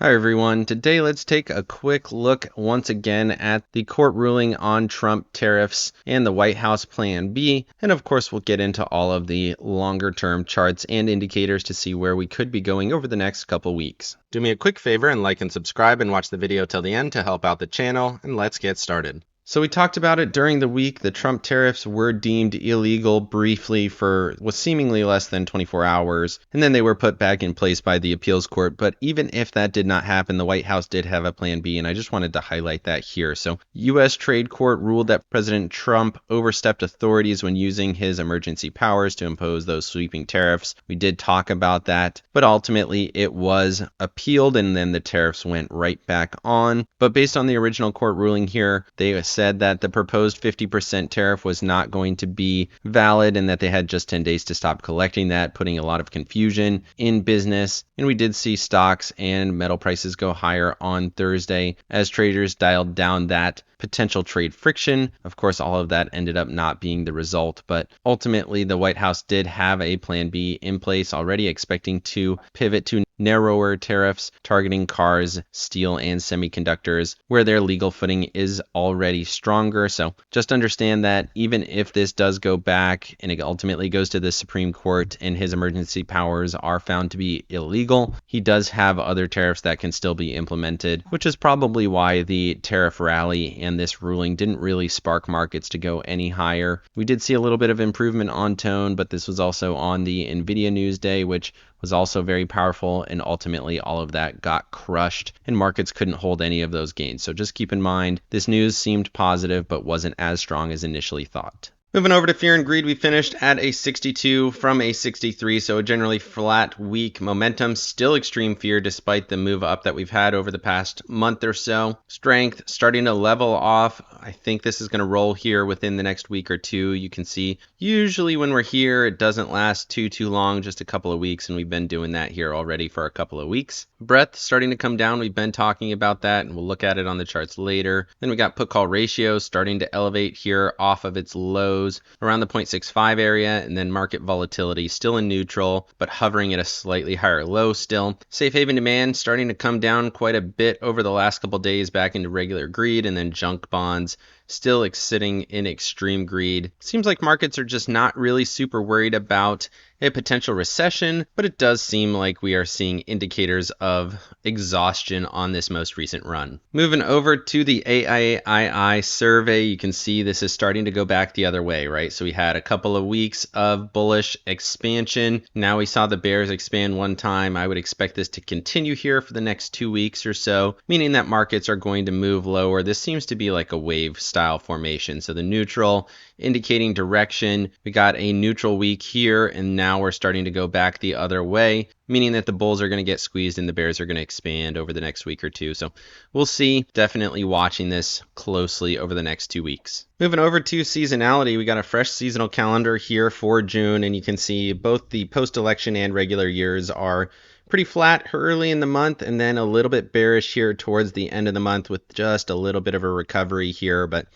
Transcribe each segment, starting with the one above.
Hi everyone. Today let's take a quick look once again at the court ruling on Trump tariffs and the White House Plan B. And of course we'll get into all of the longer term charts and indicators to see where we could be going over the next couple weeks. Do me a quick favor and like and subscribe and watch the video till the end to help out the channel, and let's get started. So we talked about it during the week. The Trump tariffs were deemed illegal briefly for what seemingly less than 24 hours, and then they were put back in place by the appeals court. But even if that did not happen, the White House did have a plan B, and I just wanted to highlight that here. So U.S. Trade Court ruled that President Trump overstepped authorities when using his emergency powers to impose those sweeping tariffs. We did talk about that, but ultimately it was appealed, and then the tariffs went right back on. But based on the original court ruling here, they said that the proposed 50% tariff was not going to be valid and that they had just 10 days to stop collecting that, putting a lot of confusion in business. And we did see stocks and metal prices go higher on Thursday as traders dialed down that potential trade friction. Of course, all of that ended up not being the result, but ultimately the White House did have a plan B in place already, expecting to pivot to narrower tariffs targeting cars, steel, and semiconductors, where their legal footing is already stronger. So just understand that even if this does go back and it ultimately goes to the Supreme Court and his emergency powers are found to be illegal, he does have other tariffs that can still be implemented, which is probably why the tariff rally and this ruling didn't really spark markets to go any higher. We did see a little bit of improvement on tone, but this was also on the NVDA news day, which was also very powerful, and ultimately all of that got crushed and markets couldn't hold any of those gains. So just keep in mind, this news seemed positive but wasn't as strong as initially thought. Moving over to fear and greed, we finished at a 62 from a 63, so a generally flat week. Momentum, still extreme fear despite the move up that we've had over the past month or so. Strength starting to level off. I think this is going to roll here within the next week or two. You can see usually when we're here, it doesn't last too long, just a couple of weeks, and we've been doing that here already for a couple of weeks. Breadth starting to come down. We've been talking about that, and we'll look at it on the charts later. Then we got put call ratio starting to elevate here off of its lows around the 0.65 area, and then market volatility still in neutral but hovering at a slightly higher low still. Safe haven demand starting to come down quite a bit over the last couple days back into regular greed, and then junk bonds still sitting in extreme greed. Seems like markets are just not really super worried about a potential recession, but it does seem like we are seeing indicators of exhaustion on this most recent run. Moving over to the AAII survey, you can see this is starting to go back the other way, right? So we had a couple of weeks of bullish expansion. Now we saw the bears expand one time. I would expect this to continue here for the next 2 weeks or so, meaning that markets are going to move lower. This seems to be like a wave style formation. So the neutral indicating direction. We got a neutral week here, and now we're starting to go back the other way, meaning that the bulls are going to get squeezed and the bears are going to expand over the next week or two. So we'll see. Definitely watching this closely over the next 2 weeks. Moving over to seasonality, we got a fresh seasonal calendar here for June, and you can see both the post-election and regular years are pretty flat early in the month, and then a little bit bearish here towards the end of the month with just a little bit of a recovery here. But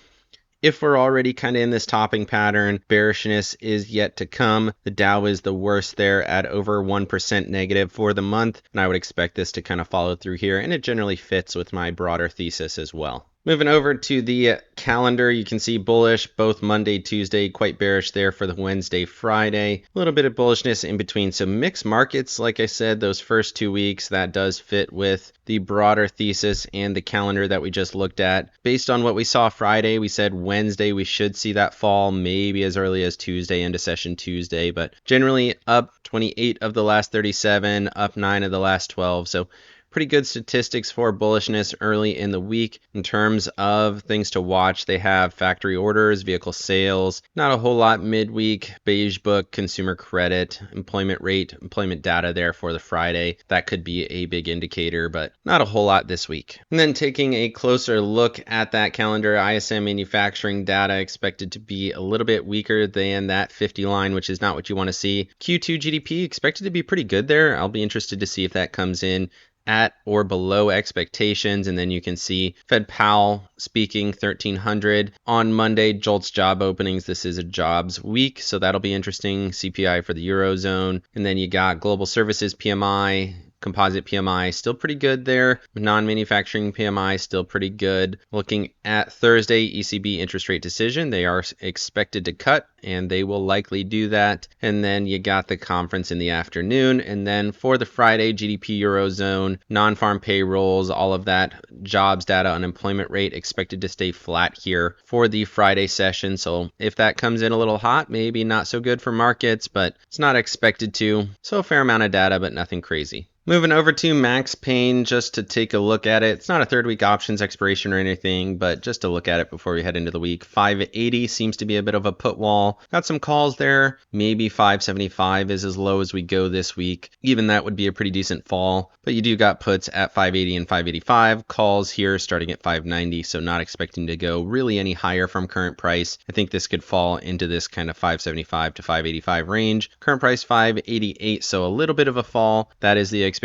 if we're already kind of in this topping pattern, bearishness is yet to come. The Dow is the worst there at over 1% negative for the month, and I would expect this to kind of follow through here, and it generally fits with my broader thesis as well. Moving over to the calendar, you can see bullish both Monday, Tuesday, quite bearish there for the Wednesday, Friday. A little bit of bullishness in between. So mixed markets, like I said, those first 2 weeks, that does fit with the broader thesis and the calendar that we just looked at. Based on what we saw Friday, we said Wednesday we should see that fall maybe as early as Tuesday into session Tuesday, but generally up 28 of the last 37, up 9 of the last 12. So pretty good statistics for bullishness early in the week. In terms of things to watch, they have factory orders, vehicle sales, not a whole lot midweek, beige book, consumer credit, employment rate, employment data there for the Friday. That could be a big indicator, but not a whole lot this week. And then taking a closer look at that calendar, ISM manufacturing data expected to be a little bit weaker than that 50 line, which is not what you want to see. Q2 GDP expected to be pretty good there. I'll be interested to see if that comes in at or below expectations. And then you can see Fed Powell speaking 1300 on Monday, JOLTS job openings. This is a jobs week, so that'll be interesting. CPI for the Eurozone. And then you got global services PMI Composite PMI still pretty good there. Non-manufacturing PMI still pretty good. Looking at Thursday, ECB interest rate decision, they are expected to cut, and they will likely do that. And then you got the conference in the afternoon. And then for the Friday, GDP Eurozone, non-farm payrolls, all of that, jobs data, unemployment rate expected to stay flat here for the Friday session. So if that comes in a little hot, maybe not so good for markets, but it's not expected to. So a fair amount of data, but nothing crazy. Moving over to Max Payne just to take a look at it. It's not a third week options expiration or anything, but just to look at it before we head into the week. 580 seems to be a bit of a put wall. Got some calls there. Maybe 575 is as low as we go this week. Even that would be a pretty decent fall, but you do got puts at 580 and 585. Calls here starting at 590, so not expecting to go really any higher from current price. I think this could fall into this kind of 575 to 585 range. Current price 588, so a little bit of a fall. That is the expectation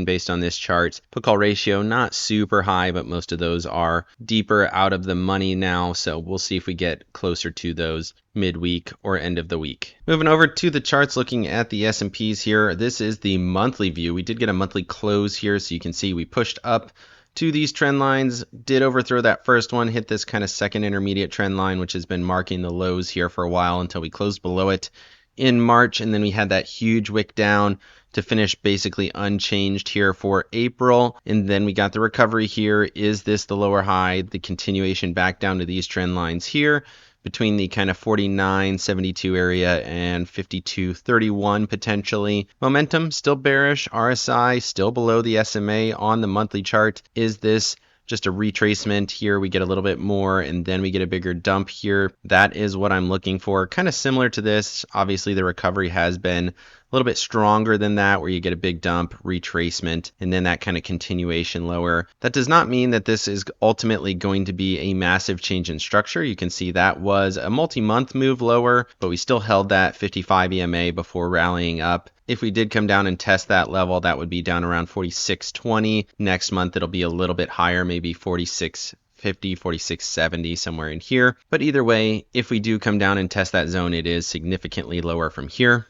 based on this chart. Put call ratio not super high, but most of those are deeper out of the money now, so we'll see if we get closer to those midweek or end of the week. Moving over to the charts, looking at the S&Ps here. This is the monthly view. We did get a monthly close here, so you can see we pushed up to these trend lines, did overthrow that first one, hit this kind of second intermediate trend line, which has been marking the lows here for a while until we closed below it in March, and then we had that huge wick down to finish basically unchanged here for April. And then we got the recovery here. Is this the lower high? The continuation back down to these trend lines here between the kind of 49.72 area and 52.31 potentially. Momentum still bearish. RSI still below the SMA on the monthly chart. Is this just a retracement here? We get a little bit more and then we get a bigger dump here. That is what I'm looking for. Kind of similar to this. Obviously the recovery has been a little bit stronger than that, where you get a big dump, retracement, and then that kind of continuation lower. That does not mean that this is ultimately going to be a massive change in structure. You can see that was a multi-month move lower, but we still held that 55 EMA before rallying up. If we did come down and test that level, that would be down around 46.20. Next month, it'll be a little bit higher, maybe 46.50, 46.70, somewhere in here. But either way, if we do come down and test that zone, it is significantly lower from here.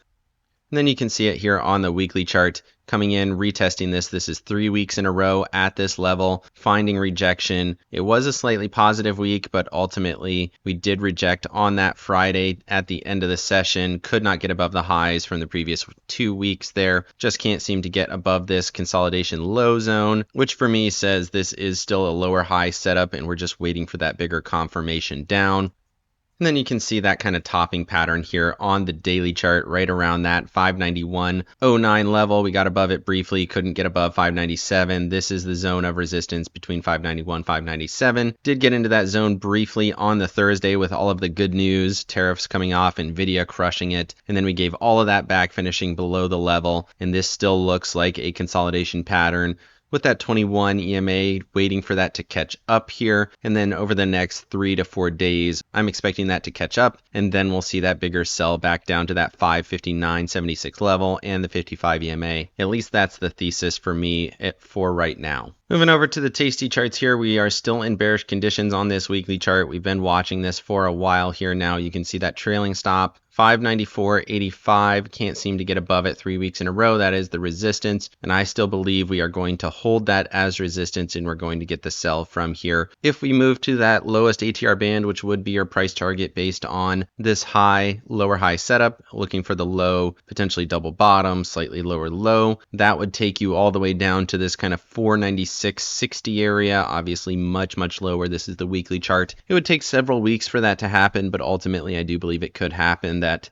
And then you can see it here on the weekly chart coming in, retesting this. This is 3 weeks in a row at this level, finding rejection. It was a slightly positive week, but ultimately we did reject on that Friday at the end of the session. Could not get above the highs from the previous 2 weeks there. Just can't seem to get above this consolidation low zone, which for me says this is still a lower high setup and we're just waiting for that bigger confirmation down. And then you can see that kind of topping pattern here on the daily chart right around that 591.09 level. We got above it briefly, couldn't get above 597. This is the zone of resistance between 591, 597. Did get into that zone briefly on the Thursday with all of the good news, tariffs coming off, NVDA crushing it. And then we gave all of that back, finishing below the level. And this still looks like a consolidation pattern with that 21 EMA, waiting for that to catch up here. And then over the next 3 to 4 days, I'm expecting that to catch up. And then we'll see that bigger sell back down to that 559.76 level and the 55 EMA. At least that's the thesis for me for right now. Moving over to the Tasty charts here, we are still in bearish conditions on this weekly chart. We've been watching this for a while here now. You can see that trailing stop, 594.85. Can't seem to get above it 3 weeks in a row. That is the resistance. And I still believe we are going to hold that as resistance and we're going to get the sell from here. If we move to that lowest ATR band, which would be your price target based on this high, lower high setup, looking for the low, potentially double bottom, slightly lower low, that would take you all the way down to this kind of 496.60 area. Obviously much, much lower. This is the weekly chart. It would take several weeks for that to happen, but ultimately I do believe it could happen. That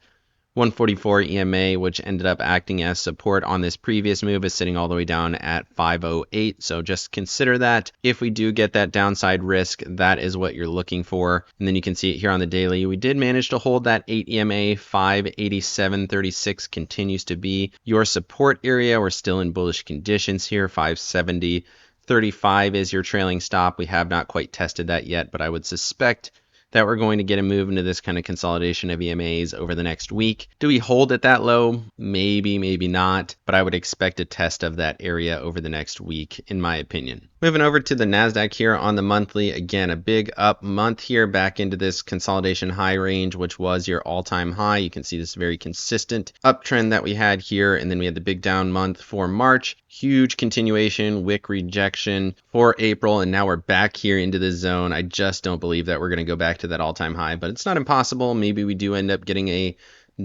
144 EMA, which ended up acting as support on this previous move, is sitting all the way down at 508. So just consider that. If we do get that downside risk, that is what you're looking for. And then you can see it here on the daily. We did manage to hold that 8 EMA. 587.36 continues to be your support area. We're still in bullish conditions here. 570.35 is your trailing stop. We have not quite tested that yet, but I would suspect that we're going to get a move into this kind of consolidation of EMAs over the next week. Do we hold at that low? Maybe, maybe not, but I would expect a test of that area over the next week, in my opinion. Moving over to the NASDAQ here on the monthly, again, a big up month here back into this consolidation high range, which was your all-time high. You can see this very consistent uptrend that we had here, and then we had the big down month for March. Huge continuation, wick rejection for April, and now we're back here into this zone. I just don't believe that we're going to go back to that all-time high, but it's not impossible. Maybe we do end up getting a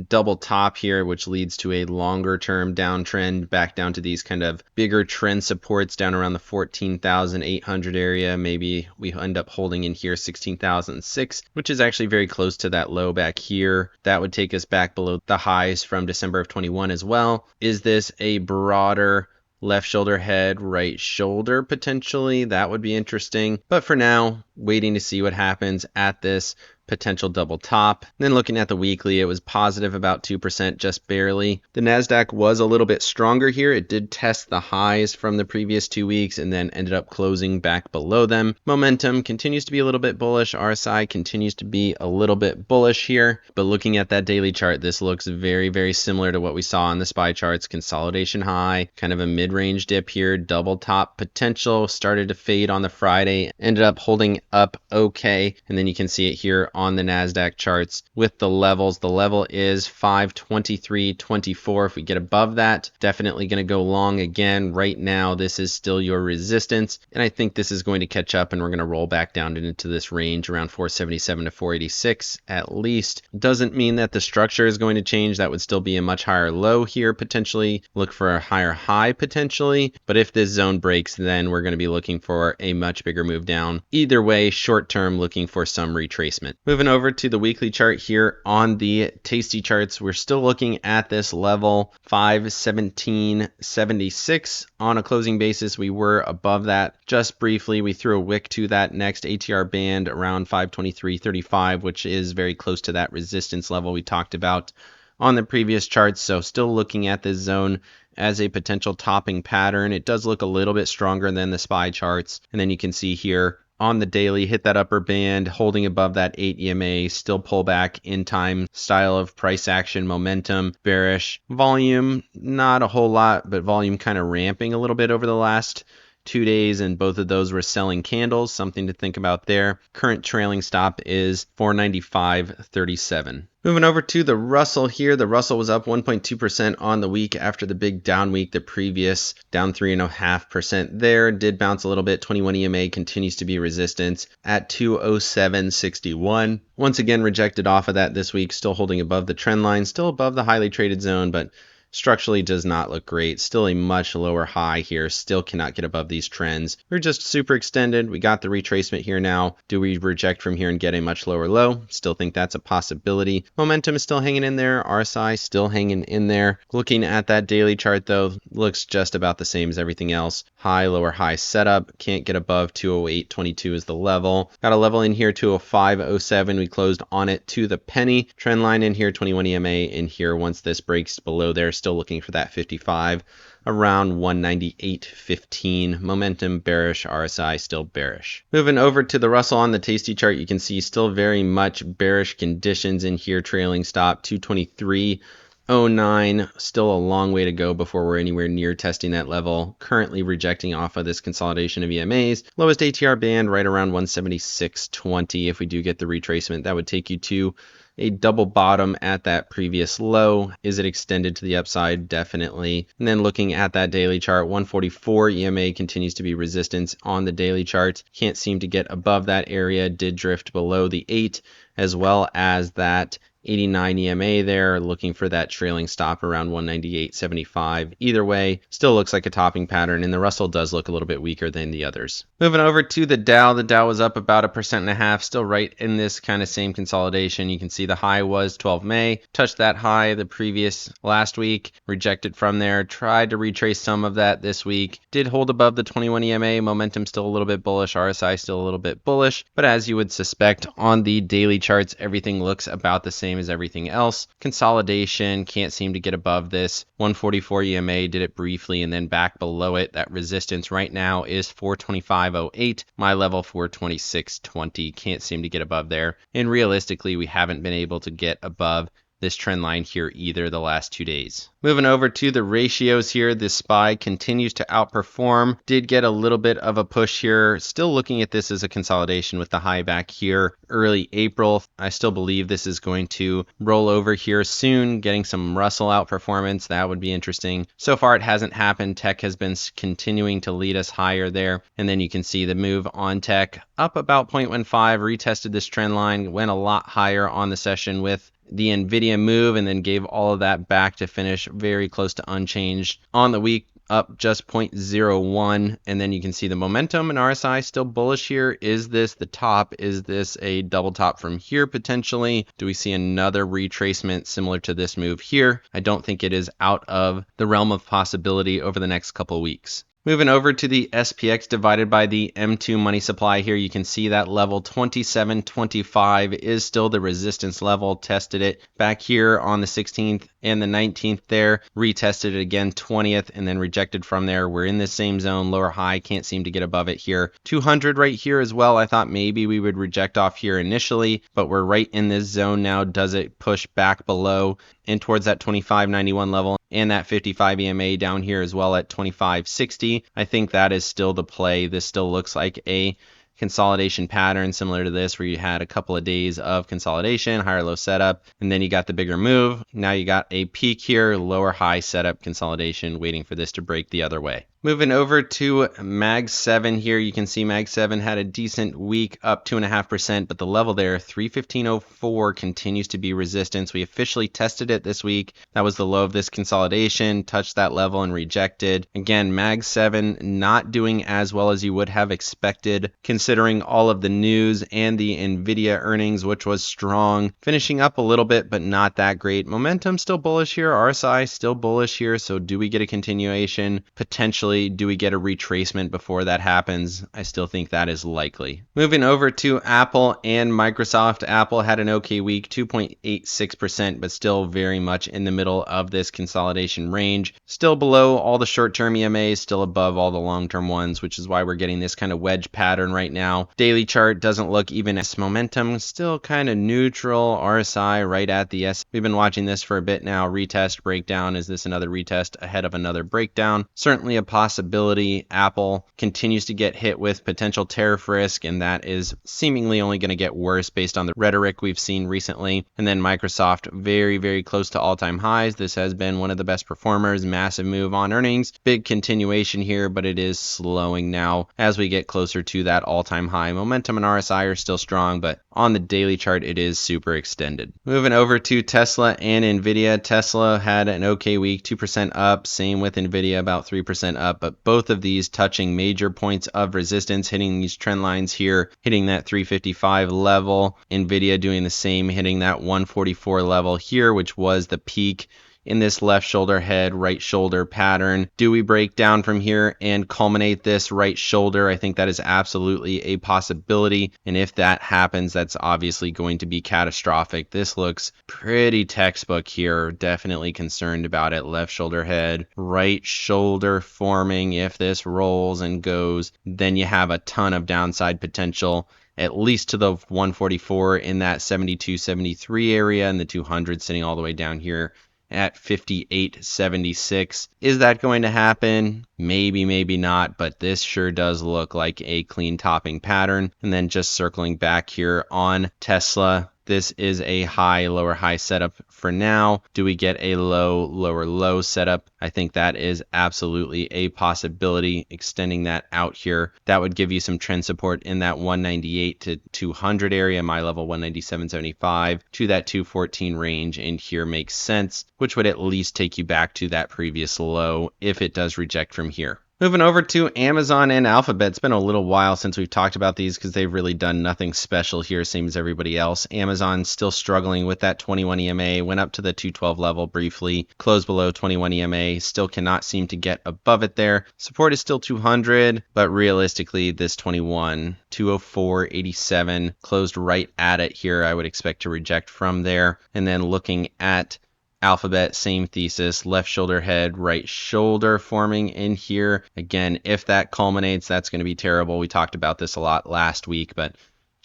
double top here, which leads to a longer term downtrend back down to these kind of bigger trend supports down around the 14,800 area. Maybe we end up holding in here 16,006, which is actually very close to that low back here. That would take us back below the highs from December of 21 as well. Is this a broader left shoulder head, right shoulder potentially? That would be interesting. But for now, waiting to see what happens at this potential double top. And then looking at the weekly, it was positive about 2%, just barely. The NASDAQ was a little bit stronger here. It did test the highs from the previous 2 weeks and then ended up closing back below them. Momentum continues to be a little bit bullish. RSI continues to be a little bit bullish here. But looking at that daily chart, this looks very, very similar to what we saw on the SPY charts. Consolidation high, kind of a mid-range dip here, double top potential, started to fade on the Friday, ended up holding up okay. And then you can see it here on the NASDAQ charts with the levels. The level is 523.24. If we get above that, definitely going to go long again. Right now, this is still your resistance, and I think this is going to catch up, and we're going to roll back down into this range around 477 to 486 at least. Doesn't mean that the structure is going to change. That would still be a much higher low here potentially. Look for a higher high potentially, but if this zone breaks, then we're going to be looking for a much bigger move down. Either way, short term, looking for some retracement. Moving over to the weekly chart here on the Tasty charts, we're still looking at this level 517.76 on a closing basis. We were above that just briefly. We threw a wick to that next ATR band around 523.35, which is very close to that resistance level we talked about on the previous charts. So still looking at this zone as a potential topping pattern. It does look a little bit stronger than the SPY charts. And then you can see here on the daily, hit that upper band, holding above that 8 EMA, still pull back in time style of price action, momentum, bearish. Volume, not a whole lot, but volume kind of ramping a little bit over the last 2 days, and both of those were selling candles. Something to think about there. Current trailing stop is 495.37. Moving over to the Russell here. The Russell was up 1.2% on the week after the big down week, the previous down 3.5% there. Did bounce a little bit. 21 EMA continues to be resistance at 207.61. Once again, rejected off of that this week, still holding above the trend line, still above the highly traded zone, but structurally does not look great. Still a much lower high here. Still cannot get above these trends. We're just super extended. We got the retracement here now. Do we reject from here and get a much lower low? Still think that's a possibility. Momentum is still hanging in there. RSI still hanging in there. Looking at that daily chart though, looks just about the same as everything else. High, lower high setup. Can't get above 208.22 is the level. Got a level in here, 205.07. We closed on it to the penny. Trend line in here, 21 EMA in here. Once this breaks below there, still looking for that 55 around 198.15. Momentum bearish, RSI still bearish. Moving over to the Russell on the Tasty chart, you can see still very much bearish conditions in here. Trailing stop 223.09. Still a long way to go before we're anywhere near testing that level. Currently rejecting off of this consolidation of EMAs. Lowest ATR band right around 176.20. If we do get the retracement, that would take you to a double bottom at that previous low. Is it extended to the upside? Definitely. And then looking at that daily chart, 144 EMA continues to be resistance on the daily chart. Can't seem to get above that area. Did drift below the 8, as well as that 89 EMA there, looking for that trailing stop around 198.75. Either way, still looks like a topping pattern, and the Russell does look a little bit weaker than the others. Moving over to the Dow. The Dow was up about 1.5%, still right in this kind of same consolidation. You can see the high was 12 May, touched that high the previous last week, rejected from there, tried to retrace some of that this week, did hold above the 21 EMA, momentum still a little bit bullish, RSI still a little bit bullish, but as you would suspect on the daily charts, everything looks about the same as everything else. Consolidation, can't seem to get above this. 144 EMA, did it briefly and then back below it. That resistance right now is 425.08. My level 426.20. Can't seem to get above there. And realistically, we haven't been able to get above this trend line here either the last 2 days. Moving over to the ratios here, the SPY continues to outperform. Did get a little bit of a push here. Still looking at this as a consolidation with the high back here early April. I still believe this is going to roll over here soon, getting some Russell outperformance. That would be interesting. So far it hasn't happened. Tech has been continuing to lead us higher there. And then you can see the move on tech up about 0.15, retested this trend line, went a lot higher on the session with the NVIDIA move, and then gave all of that back to finish very close to unchanged on the week, up just 0.01. And then you can see the momentum in RSI still bullish here. Is this the top? Is this a double top from here potentially? Do we see another retracement similar to this move here? I don't think it is out of the realm of possibility over the next couple of weeks. Moving over to the SPX divided by the M2 money supply here, you can see that level 27.25 is still the resistance level. Tested it back here on the 16th and the 19th there, retested it again 20th, and then rejected from there. We're in the same zone, lower high, can't seem to get above it here. 200 right here as well. I thought maybe we would reject off here initially, but we're right in this zone now. Does it push back below and towards that 25.91 level and that 55 EMA down here as well at 25.60? I think that is still the play. This still looks like a consolidation pattern similar to this, where you had a couple of days of consolidation, higher low setup, and then you got the bigger move. Now you got a peak here, lower high setup consolidation, waiting for this to break the other way. Moving over to Mag 7 here, you can see Mag 7 had a decent week, up 2.5%, but the level there, 315.04, continues to be resistance. We officially tested it this week. That was the low of this consolidation, touched that level and rejected. Again, Mag 7 not doing as well as you would have expected, considering all of the news and the NVIDIA earnings, which was strong, finishing up a little bit, but not that great. Momentum still bullish here, RSI still bullish here, so do we get a continuation? Potentially. Do we get a retracement before that happens? I still think that is likely. Moving over to Apple and Microsoft. Apple had an okay week, 2.86%, but still very much in the middle of this consolidation range. Still below all the short-term EMAs, still above all the long-term ones, which is why we're getting this kind of wedge pattern right now. Daily chart doesn't look even as momentum, still kind of neutral. RSI right at the S. We've been watching this for a bit now. Retest, breakdown. Is this another retest ahead of another breakdown? Certainly a possibility. Apple continues to get hit with potential tariff risk, and that is seemingly only going to get worse based on the rhetoric we've seen recently. And then Microsoft very, very close to all-time highs. This has been one of the best performers. Massive move on earnings. Big continuation here, but it is slowing now as we get closer to that all-time high. Momentum and RSI are still strong, but on the daily chart, it is super extended. Moving over to Tesla and NVIDIA. Tesla had an okay week, 2% up. Same with NVIDIA, about 3% up. But both of these touching major points of resistance, hitting these trend lines here, hitting that 355 level. NVIDIA doing the same, hitting that 144 level here, which was the peak in this left shoulder head, right shoulder pattern. Do we break down from here and culminate this right shoulder? I think that is absolutely a possibility. And if that happens, that's obviously going to be catastrophic. This looks pretty textbook here. Definitely concerned about it. Left shoulder head, right shoulder forming. If this rolls and goes, then you have a ton of downside potential, at least to the 144 in that 72-73 area, and the 200 sitting all the way down here at 58.76. Is that going to happen? Maybe, maybe not, but this sure does look like a clean topping pattern. And then just circling back here on Tesla, this is a high, lower high setup for now. Do we get a low, lower low setup? I think that is absolutely a possibility. Extending that out here, that would give you some trend support in that 198 to 200 area, my level 197.75 to that 214 range, and here makes sense, which would at least take you back to that previous low if it does reject from here. Moving over to Amazon and Alphabet. It's been a little while since we've talked about these because they've really done nothing special here, same as everybody else. Amazon still struggling with that 21 EMA, went up to the 212 level briefly, closed below 21 EMA, still cannot seem to get above it there. Support is still 200, but realistically this 21, 204.87, closed right at it here. I would expect to reject from there. And then looking at Alphabet, same thesis, left shoulder head, right shoulder forming in here. Again, if that culminates, that's going to be terrible. We talked about this a lot last week, but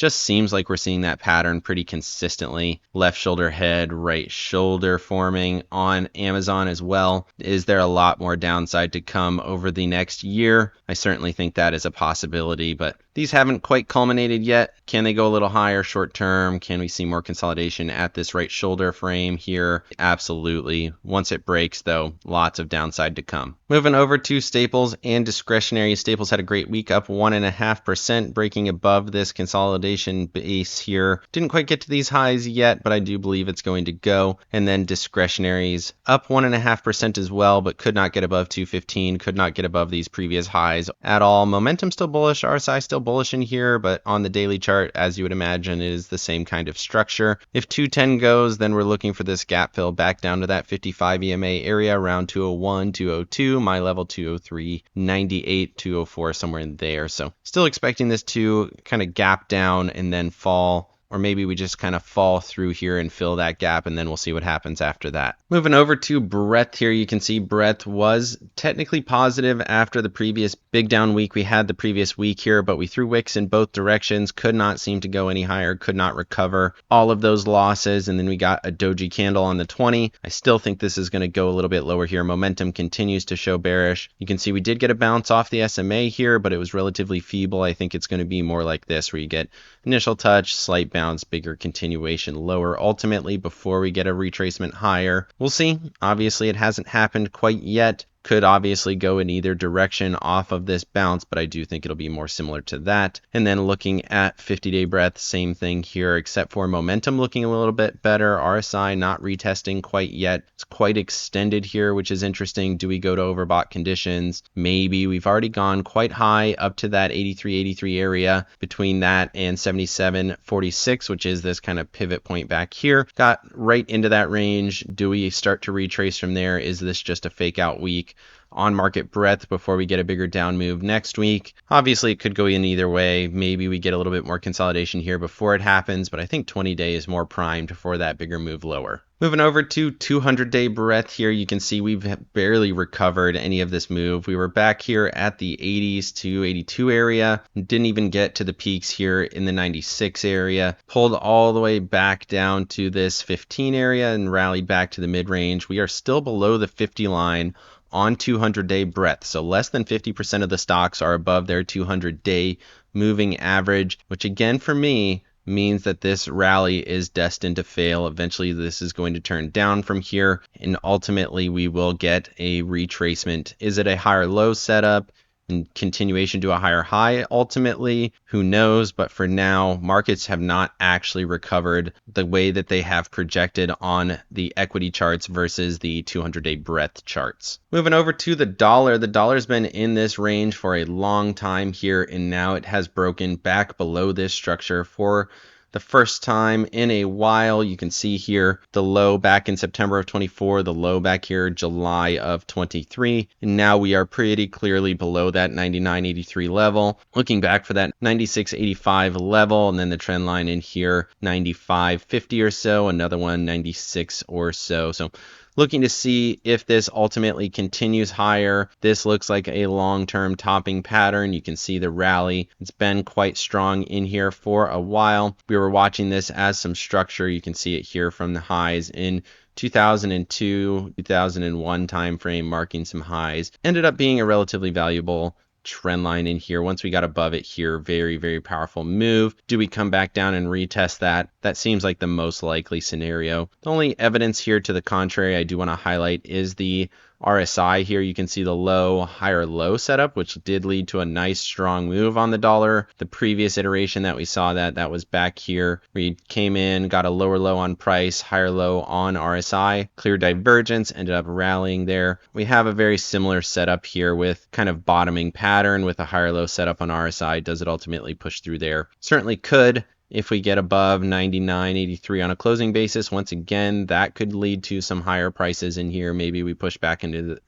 Just seems like we're seeing that pattern pretty consistently. Left shoulder head, right shoulder forming on Amazon as well. Is there a lot more downside to come over the next year? I certainly think that is a possibility, but these haven't quite culminated yet. Can they go a little higher short term? Can we see more consolidation at this right shoulder frame here? Absolutely. Once it breaks, though, lots of downside to come. Moving over to staples and discretionary. Staples had a great week, up 1.5%, breaking above this consolidation base here. Didn't quite get to these highs yet, but I do believe it's going to go. And then discretionaries up 1.5% as well, but could not get above 215, could not get above these previous highs at all. Momentum still bullish, RSI still bullish in here, but on the daily chart, as you would imagine, it is the same kind of structure. If 210 goes, then we're looking for this gap fill back down to that 55 EMA area around 201, 202, my level 203, 98, 204, somewhere in there. So still expecting this to kind of gap down and then fall. Or maybe we just kind of fall through here and fill that gap, and then we'll see what happens after that. Moving over to breadth here, you can see breadth was technically positive after the previous big down week we had the previous week here, but we threw wicks in both directions, could not seem to go any higher, could not recover all of those losses, and then we got a doji candle on the 20. I still think this is going to go a little bit lower here. Momentum continues to show bearish. You can see we did get a bounce off the SMA here, but it was relatively feeble. I think it's going to be more like this, where you get initial touch, slight bounce, bigger continuation lower ultimately before we get a retracement higher. We'll see. Obviously, it hasn't happened quite yet. Could obviously go in either direction off of this bounce, but I do think it'll be more similar to that. And then looking at 50-day breadth, same thing here, except for momentum looking a little bit better. RSI not retesting quite yet. It's quite extended here, which is interesting. Do we go to overbought conditions? Maybe. We've already gone quite high up to that 83 area, between that and 77.46, which is this kind of pivot point back here. Got right into that range. Do we start to retrace from there? Is this just a fake out week on market breadth before we get a bigger down move next week? Obviously, it could go in either way. Maybe we get a little bit more consolidation here before it happens, but I think 20-day is more primed for that bigger move lower. Moving over to 200-day breadth here, you can see we've barely recovered any of this move. We were back here at the 80s to 82 area, didn't even get to the peaks here in the 96 area, pulled all the way back down to this 15 area and rallied back to the mid-range. We are still below the 50 line on 200-day breadth. So less than 50% of the stocks are above their 200-day moving average, which again for me means that this rally is destined to fail. Eventually this is going to turn down from here, and ultimately we will get a retracement. Is it a higher low setup and continuation to a higher high? Ultimately, who knows? But for now, markets have not actually recovered the way that they have projected on the equity charts versus the 200-day breadth charts. Moving over to the dollar's been in this range for a long time here, and now it has broken back below this structure for the first time in a while. You can see here the low back in September of 24, the low back here July of 23, and now we are pretty clearly below that 99.83 level. Looking back for that 96.85 level, and then the trend line in here 95.50 or so, another one 96 or so. So looking to see if this ultimately continues higher. This looks like a long-term topping pattern. You can see the rally. It's been quite strong in here for a while. We were watching this as some structure. You can see it here from the highs in 2002, 2001 timeframe, marking some highs. Ended up being a relatively valuable trend line in here. Once we got above it here, very, very powerful move. Do we come back down and retest that? That seems like the most likely scenario. The only evidence here to the contrary I do want to highlight is the RSI here. You can see the low, higher low setup, which did lead to a nice strong move on the dollar. The previous iteration that we saw that was back here. We came in, got a lower low on price, higher low on RSI, clear divergence, ended up rallying there. We have a very similar setup here with kind of bottoming pattern with a higher low setup on RSI. Does it ultimately push through there? Certainly could. If we get above 99.83 on a closing basis, once again, that could lead to some higher prices in here. Maybe we push back into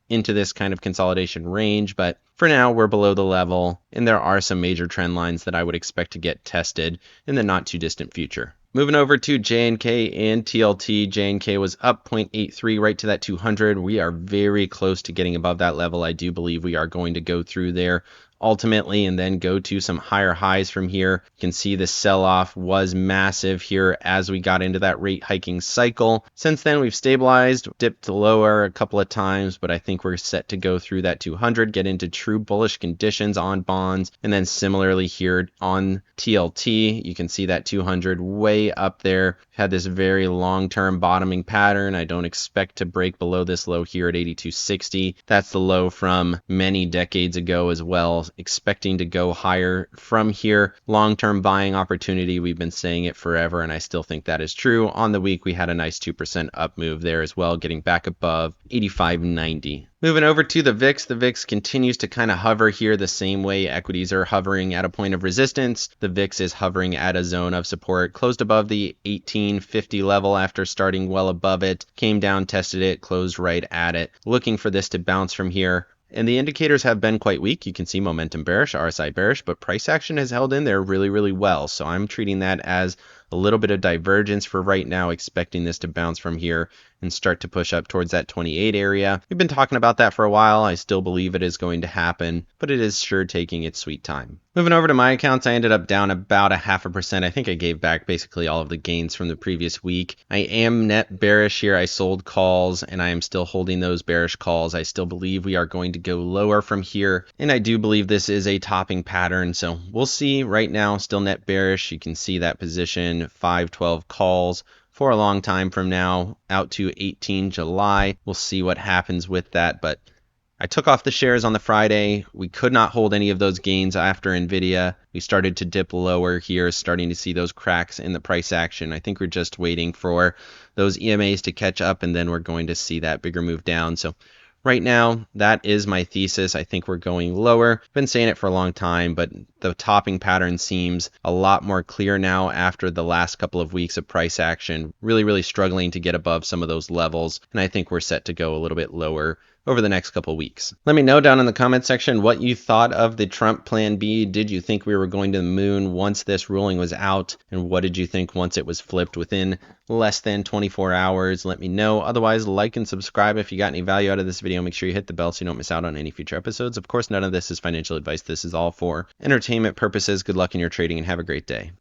this kind of consolidation range, but for now we're below the level, and there are some major trend lines that I would expect to get tested in the not too distant future. Moving over to JNK and TLT, JNK was up 0.83 right to that 200. We are very close to getting above that level. I do believe we are going to go through there. ultimately and then go to some higher highs from here. You can see the sell-off was massive here as we got into that rate hiking cycle. Since then, we've stabilized, dipped lower a couple of times, but I think we're set to go through that 200, get into true bullish conditions on bonds, and then similarly here on TLT, you can see that 200 way up there. Had this very long-term bottoming pattern. I don't expect to break below this low here at 82.60. That's the low from many decades ago as well. Expecting to go higher from here. Long-term buying opportunity. We've been saying it forever, and I still think that is true. On the week, we had a nice 2% up move there as well, getting back above 85.90. Moving over to the VIX continues to kind of hover here the same way equities are hovering at a point of resistance. The VIX is hovering at a zone of support, closed above the 1850 level after starting well above it, came down, tested it, closed right at it. Looking for this to bounce from here. And the indicators have been quite weak. You can see momentum bearish, RSI bearish, but price action has held in there really, really well. So I'm treating that as a little bit of divergence for right now, expecting this to bounce from here and start to push up towards that 28 area. We've been talking about that for a while. I still believe it is going to happen, but it is sure taking its sweet time. Moving over to my accounts, I ended up down about 0.5%. I think I gave back basically all of the gains from the previous week. I am net bearish here. I sold calls and I am still holding those bearish calls. I still believe we are going to go lower from here. And I do believe this is a topping pattern. So we'll see. Right now, still net bearish. You can see that position, 512 calls for a long time from now out to 18 July. We'll see what happens with that. But I took off the shares on the Friday. We could not hold any of those gains after NVIDIA. We started to dip lower here, starting to see those cracks in the price action. I think we're just waiting for those EMAs to catch up, and then we're going to see that bigger move down. So right now, that is my thesis. I think we're going lower. Been saying it for a long time, but the topping pattern seems a lot more clear now after the last couple of weeks of price action. Really, really struggling to get above some of those levels, and I think we're set to go a little bit lower over the next couple weeks. Let me know down in the comment section what you thought of the Trump Plan B. Did you think we were going to the moon once this ruling was out? And what did you think once it was flipped within less than 24 hours? Let me know. Otherwise, like and subscribe if you got any value out of this video. Make sure you hit the bell so you don't miss out on any future episodes. Of course, none of this is financial advice. This is all for entertainment purposes. Good luck in your trading and have a great day.